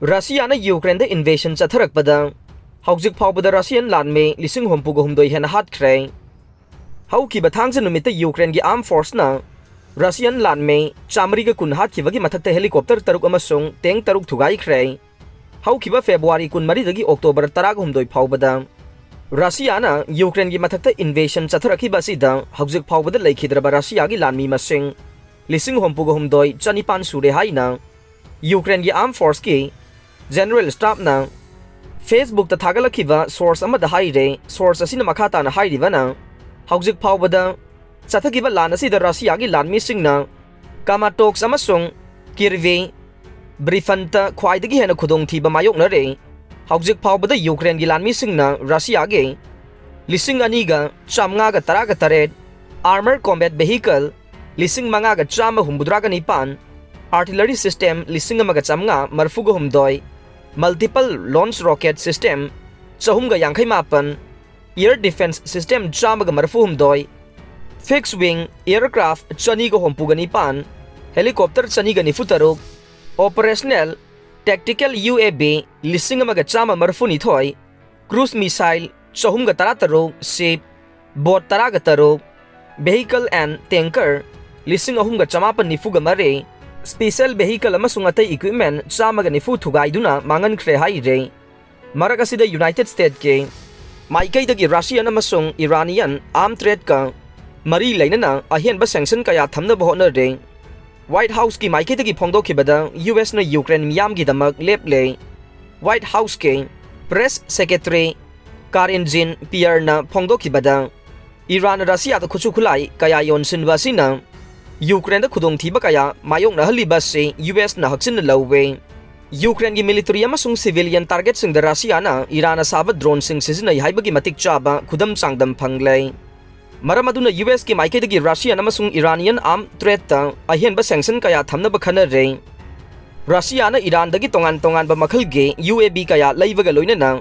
Russia Ukraine invasion Chatharakpada, Houjik Faobada Russian Lanmi, Lising Hompugo Henna Hatkhre. Hauki Batang Numita Ukraine Armed Force na, Russian Lanmi, Chamriga Kun Hatkivagi Matate helicopter Taruk Amasung, Teng Taruk Tugai Kre. Haukiba February Kun Maridagi October Taragumdoi Faobada. Russia Ukraine Matate invasion Chatharaki Basida, Houjik Faobada Lake Hidraba Russia Lanmi Masing, Lising Hompugo Chanipan Sure Haina, Ukraine Armed Force ki, General Staff na Facebook ta thagalakiba source amada haire source asina makhata na hairiba na Houjik Faobada chathakiba lan asida Russia gi Lanmi singna Kamatoks amasung Kirve Brifanta khwaidagi hena khudong thiba mayok na re Houjik Faobada Ukraine gi Lanmi singna Russia gi lising aniga chamnga ga tara ga taret armored combat vehicle lising manga ga chama humbudra ga nipan artillery system lising amaga chamnga marfugo humdoi multiple launch rocket system chahumga yangkhai mapan air defense system chamaga marfu humdoi fixed wing aircraft chani go hompugani pan helicopter chani ga nifutaruk operational tactical UAV lising amaga chama marfu ni thoi cruise missile chahumga tarataruk ship boat taraga taruk vehicle and tanker lising ahumga chamapan nifuga mare Special vehicle amasung atay equipment chamaga nifu thugaiduna mangan khre haire maragasi United States ke maikay dagi Russian amasung Iranian armed trade ka mari lainana ahian ba sanction kaya thamna bahona re White House ki maikay dagi phongdo khibada US na Ukraine miyam gi damak leple White House ke press secretary Karen Jean Pierre na phongdo khibada Iran Russia da khuchu khulai kaya yon sinba sina Ukraine da khudong thiba kaya mayong na haliba se US na haksin na lawwe Ukraine gi military amasung civilian target sing da Russia na Iran asaba drone sing sisinai haibagi matik chaba khudam changdam phanglei maramaduna US ki maikay dagi Russia amasung Iranian armed threat ta ahian ba sanction kaya thamna ba khana re Russia na Iran dagi tongan ba makhal ge UAV kaya laibaga loina na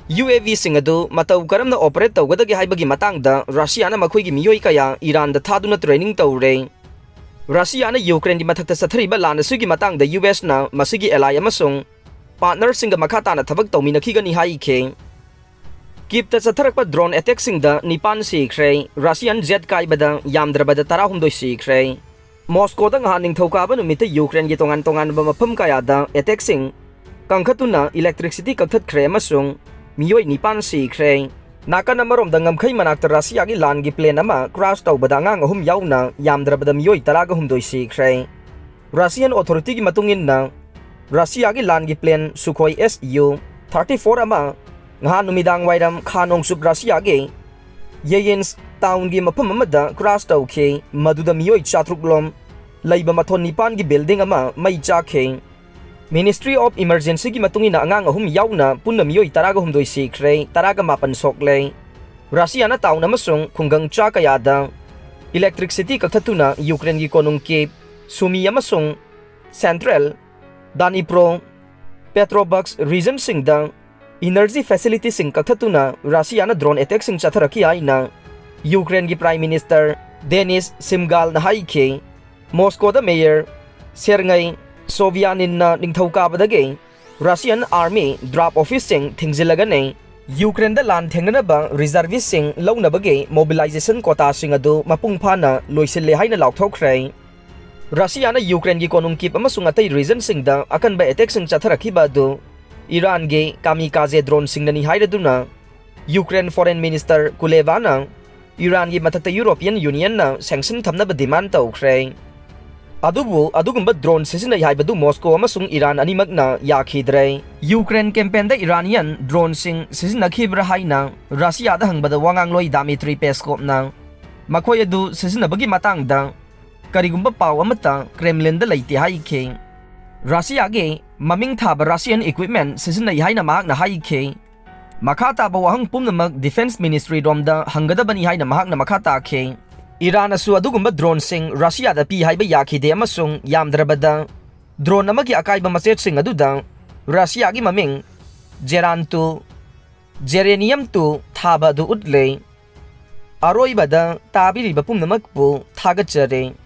UAV sing adu matau karam na operate tawgadagi haibagi matang da Russia na makhoi gi miyoi kaya Iran da thaduna training tawre Russia na Ukraine di mathakta sathariba lan asugi matang da US na masigi ally amasung partner singa makhata na thabak tawminakhi gani hai khe Kip ta satharakpa drone attack sing da nipan si khre Russian jet kai bada yamdrabada tarahumdoi si khre Moscow da nganing thokaba numita Ukraine gi tongan ba mafam kaya da attack sing kangkhatuna electricity kaktat khre amasung miyoi nipan si khre Naka namarom da ngamkhai manakta Russia gi lan gi plane ama crash tawbada nga ngahum yauna yamdrabada miyoi taraga humdoi si khre Russian authority gi matungin na Russia gi lan gi plane Sukhoi Su-34 ama nga numidang wairam khanong suk Russia gi Yeyens town gi mapam amada crash tawkhe maduda miyoi chatruklom laiba mathon nipan gi building ama mai chakhe Ministry of Emergency gi matungin na angang ahum yauna punna miyoi taraga humdoi si khre taraga mapan soklei Russia na taun amasung khunggang cha kayada electricity kaktatuna Ukraine gi konung ke Sumi amasung Central Dnipro Petrobucks region sing da energy facility sing kaktatuna Russia na drone attack sing chatharaki aina Ukraine gi Prime Minister Denis Simgal na haikhe Moscow da mayor Sergei Sobyanin na ningthawkabadagi Russian army drop office sing thingzilagane Ukraine da lan thengnana ba reservist sing launabagi mobilization quota sing adu mapungpha na loisille haina laukthokre Russia na Ukraine gi konung kip amasung atay region sing da akan ba attack sing chatharakhiba adu Iran ge kamikaze drone sing nani hairaduna Ukraine foreign minister Kuleva na Iran gi matata European Union na sanction thamna ba demand tawkhre adugumba drone sisinai haibadu Moscow amasung Iran animak na yakhidre Ukraine campaign da Iranian drone sing sisinakibra haina Russia da hangbada wangangloi Dmitry Peskov na makhoi adu sisinabagi matang da karigumba paw amata Kremlin da laiti haikhe Russia ge maming thaba Russian equipment sisinai haina mahak na haikhe makhata ba wahang pumnamak defense ministry domda hangadabani haina mahak na makhata khe Iran asu adugumba drone sing Russia da pi haiba yakhide amasung yamdrabada drone amagi akaiba machet sing aduda Russia gi maming Geranium 2 thaba du utle aroibada tabiriba pumnamakpu thagachare